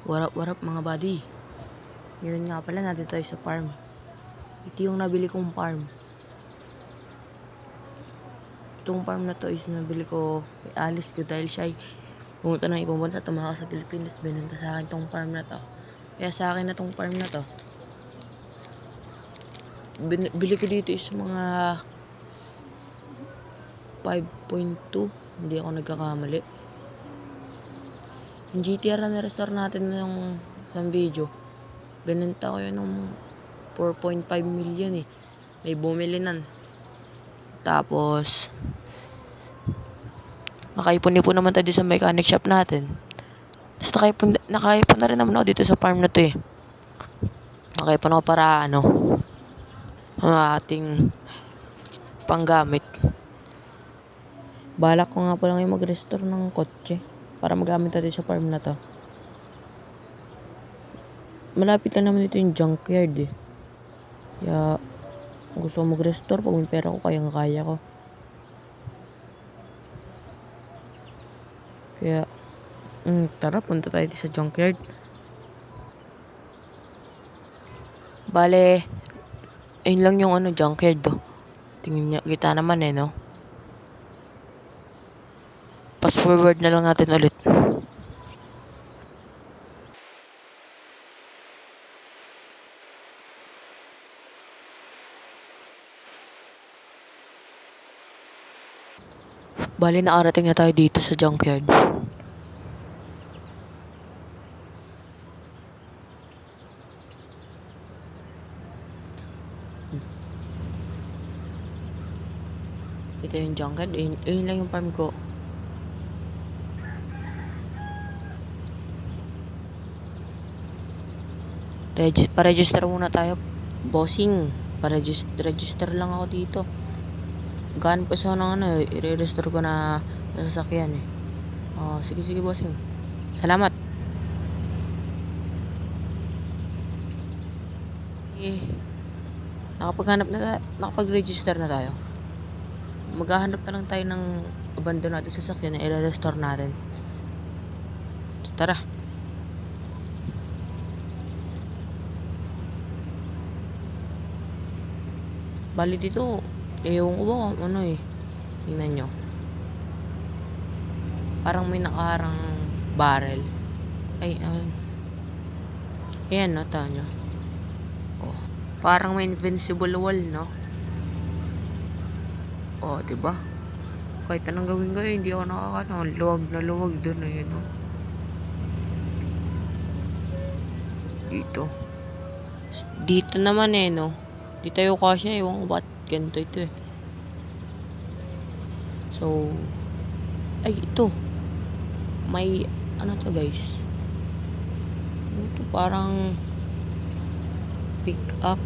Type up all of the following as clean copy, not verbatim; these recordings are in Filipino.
What up mga buddy? Ngayon nga pala natin tayo sa farm. Ito yung nabili kong farm. Itong farm na to is nabili ko kay Alice ko dahil siya ay pumunta ng ibang bansa, tumakas sa Pilipinas, binenta sa akin tong farm na to. Kaya sa akin na tong farm na to. Bili ko dito is mga 5.2, hindi ako nagkakamali. Yung GTR na restore natin ng isang video, binenta ko yun ng 4.5 million eh. May bumili nan. Tapos nakaipon-ipon naman tayo sa mechanic shop natin. Tapos nakaipon na rin naman ako dito sa farm na to eh. Nakaipon ako para ang ating panggamit. Balak ko nga pala ngayon mag-restore ng kotse para magamit natin sa farm na to. Malapit lang naman dito yung junkyard eh. Kaya gusto ko mag-restore pag may pera ko, kaya ko. Kaya tara, punta tayo sa junkyard. Bale, ayun lang yung junkyard do. Tingin niya, kita naman eh, no? Fast forward na lang natin ulit. Bale, nakarating na tayo dito sa junkyard. Ito yung junkyard. Ayun lang yung farm ko. Pa-register muna tayo. Bossing. Pa-register lang ako dito. Gaan pa sa ng i-register ko na sasakyan eh. Sige bossing. Salamat. Nakapag-register na tayo. Maghahanap na lang tayo ng abandonado sasakyan na i-restore natin. So, tara. Bali dito, ewan ko ba kung ano eh. Tingnan nyo. Parang may nakaharang barrel. Ayan no, tayo nyo. Parang may invincible wall, no? Diba? Kahit anong gawin ko, hindi ako nakakano. Luwag na luwag dun, ayun, no? Dito naman eh, no? Di tayo kasya, ewan ko ba't ganito ito eh. So, ito. May, to guys? Ito parang pick up.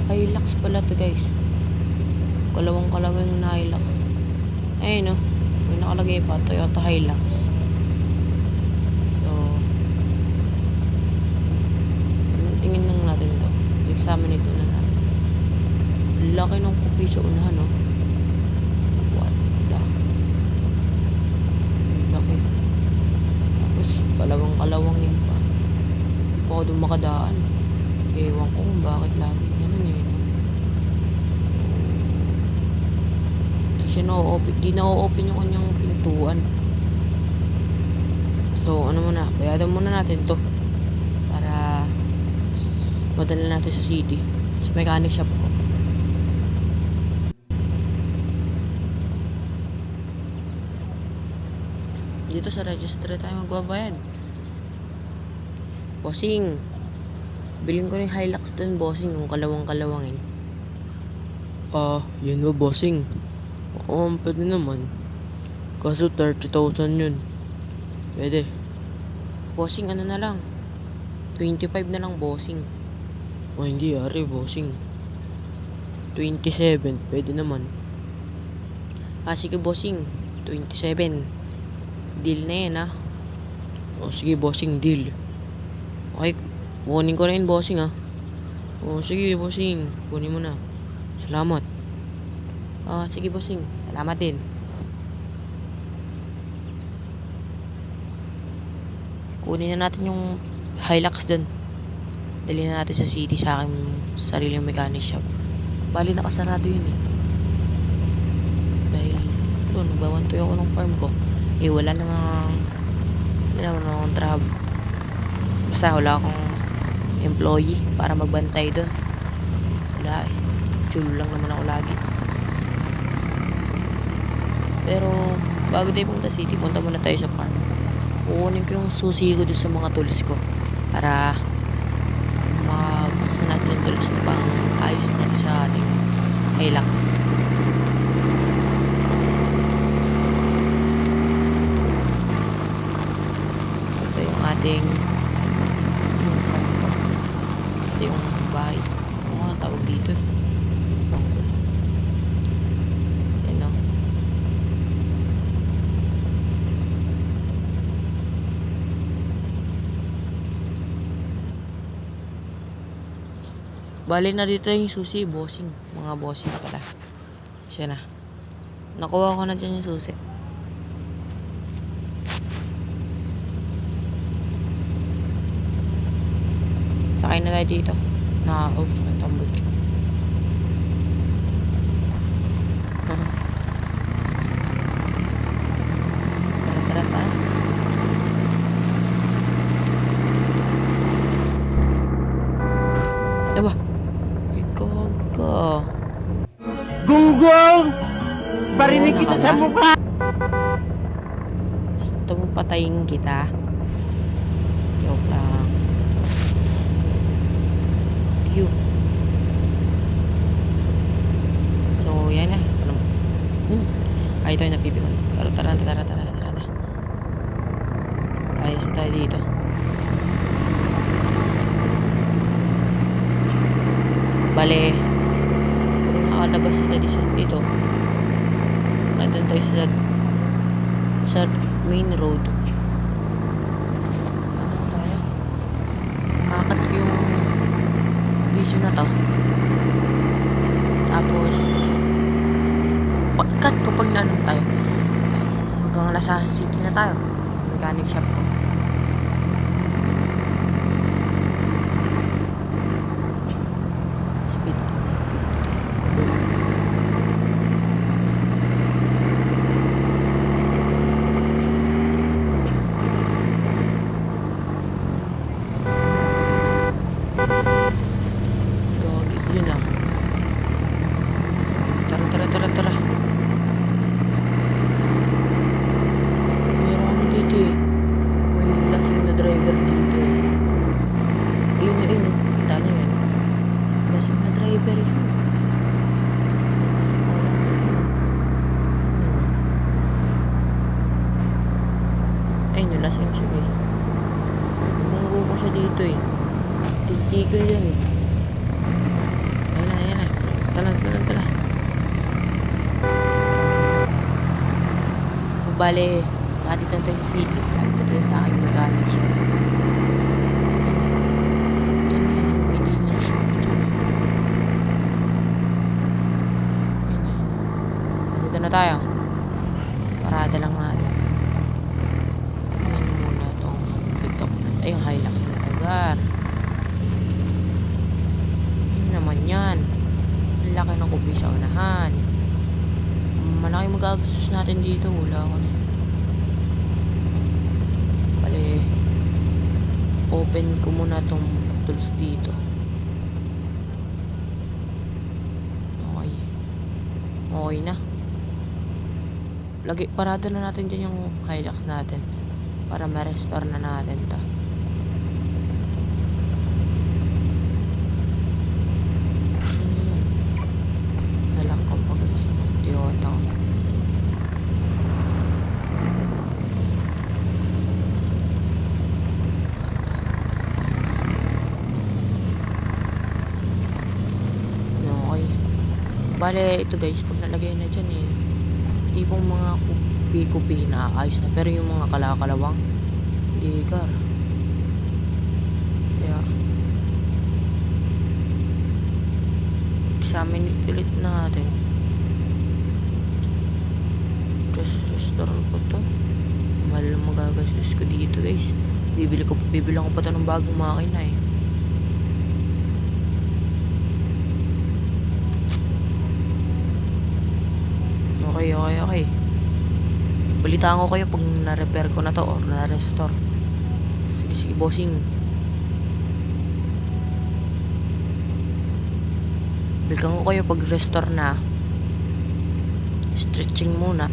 Hilux pala to guys. Kalawang na Hilux. Ayun no, may nakalagay pa Toyota Hilux. So, tingin lang natin ito. Examine ito na natin. Laki ng kupi sa unahan, no? What the? Laki. Tapos, kalawang yun pa. Hindi pa ako doon makadaan. Ewan ko kung bakit lagi. Ganun yun. Kasi di na-open yung kanyang pintuan. So, bayadan muna natin to para madala natin sa city, sa mechanic shop ko. Dito sa registry tayo magbabayad. Bossing, bilhin ko rin Hilux dun, bossing, yung kalawangin. Yan ba, bossing? Oo, pwede naman. Kaso 30,000 yun. Pwede. Bossing, na lang? 25 na lang, bossing. Hindi, bossing. 27, pwede naman. Sige, bossing. 27. Deal na yan, sige, bossing, deal. Okay, kunin ko na yun, bossing, sige, bossing. Kunin mo na. Salamat. Sige, bossing. Salamat din. Kunin na natin yung Hilux dun. Dali na natin sa city sa aking sariling mechanic shop. Bali nakasarado yun eh. Dahil doon, nagbabantoy ako ng farm ko. Eh wala namang travel. Basta wala akong employee para magbantay doon. Wala eh. Sulo lang naman ako lagi. Pero bago tayo pumunta city, punta muna tayo sa farm. Kukunin ko yung susi ko doon sa mga tools ko para mabuksan natin yung tools na pang ayos natin sa ating Hilux. Ito yung ating ito yung bahay. Ano nga tawag dito? Yan o. Bali na dito yung susi, bossing. Mga bossing pala. Siya na. Nakuha ko na dyan yung susi. Sakay na tayo dito. Nakaka-off ng tambot ko. Tara. Aba. Gaga. Gunggong! Barinig kita sa mukha! Gusto mo patayin kita? Joke lang. Cute. So, yan na. Ay, ito yung napipikon. Pero tara na. Ayos na tayo dito. Bale, pag nakalabas na dito, nandun tayo sa main road. Ano tayo? Kakat ko yung video na to. Tapos, pagkat ko pag nanon tayo, hanggang nasa city na tayo. Sa mechanic shop ko. Speed. Yun na. Tara. Meron kami dito eh. May lasing na driver dito eh. Ayun. Kita nyo yun. Lasing na driver yun. Ayun yung lasing siya guys. Munggo ko siya dito eh. Titigil yan eh. Ayan na. Tala. Bale, dito tayo sa city. Dito tayo sa aking mechanic shop. Ito na yun, may dealership ito. Dito na tayo. Parada lang natin. Ano muna itong pick up na. Ay, yung Hilux na tagar. Ano naman yan? Ang laki ng kubi sa unahan. Malaki magagastos natin dito. Wala ako na. Bale, open ko muna tong tools dito. Okay na. Parada na natin dyan yung Hilux natin. Para ma-restore na natin ta. Nalakap pa guys. Toyota ko. Bale, ito guys, pag nalagay na dyan eh, tipong mga kupi-kupi na ayos na. Pero yung mga kalakalawang, hindi kar. Kaya, examine ulit natin. Just restore ko to. Mahal magagastos ko dito guys. Bibilang ko pa to ng bagong makina eh. Okay. Balitaan ko kayo pag na-repair ko na to or na-restore. Sige, bossing. Balikan ko kayo pag restore na. Stretching muna.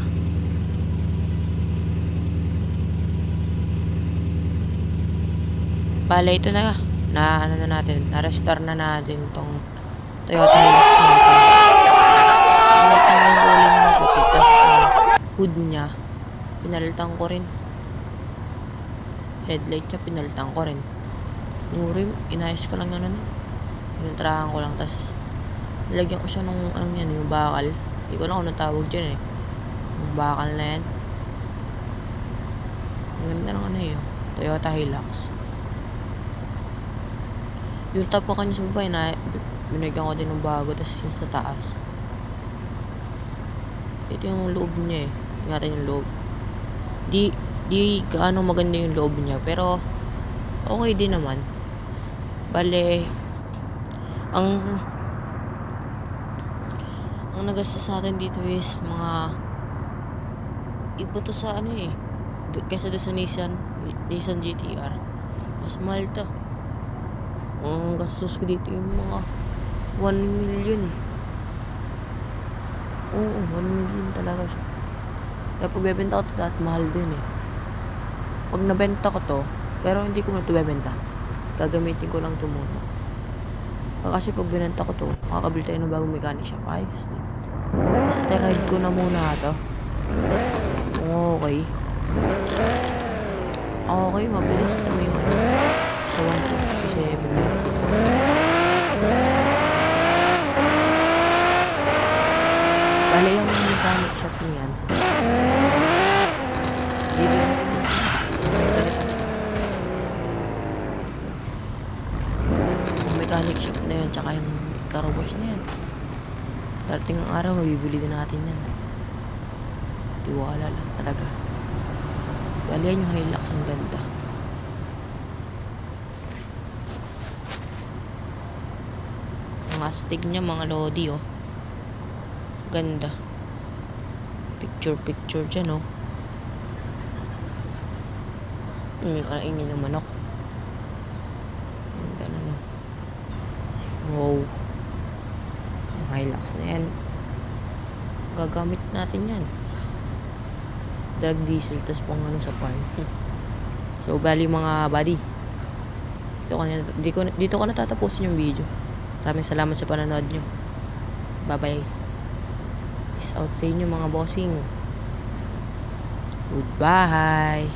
Bale, ito na ano na natin, na-restore na natin tong Toyota Hilux natin. Pinalitan ko yung ulo na maputi, tapos hood niya, pinalitan ko rin. Headlight niya, pinalitan ko rin. Yung rim, inayos ko lang yun, pinuntrahan ko lang, tapos nilagyan ko siya nung, yung bakal. Hindi ko lang kung natawag dyan eh. Yung bakal na yan. Ang ganda ng Toyota Hilux. Yung top ko kanya sa baba, binigyan ko din ng bago, tapos yung sa taas. Ito yung loob niya eh. Ingatan yung loob. Di gaano maganda yung loob niya, pero okay din naman. Bale, ang nagastos sa atin dito is mga iba to sa kesa doon sa Nissan GT-R. Mas mahal to. Ang gastos ko dito yung mga 1 million eh. Oo, 1 million talaga siya. Kaya pag bebenta ko to dahil mahal din eh. Pag nabenta ko to, pero hindi ko na ito bebenta, gagamitin ko lang ito muna. Kasi pag binenta ko to, makakabili tayo ng bagong mechanic shop. Ayos din. Tapos ride ko na muna ito. Okay. Okay, mabilis ito yung sa 157. Bale yung mechanic shop niyan. Yung mechanic shop na yun, tsaka yung car wash na yan. Darating ang araw, mabibili din natin yan. Tiwala lang talaga. Bale yan yung Hilux, ang ganda. Mga astig niya, mga lodi oh. Ganda. Picture dyan oh. May kainin ng manok. Ganda na no. Wow. Ang Hilux na yan. Gagamit natin yan. Drag diesel, tas pang sa farm. So, bali mga buddy. Dito ko natatapusin yung video. Maraming salamat sa panonood nyo. Bye-bye. Peace out sa inyo mga bossing. Goodbye.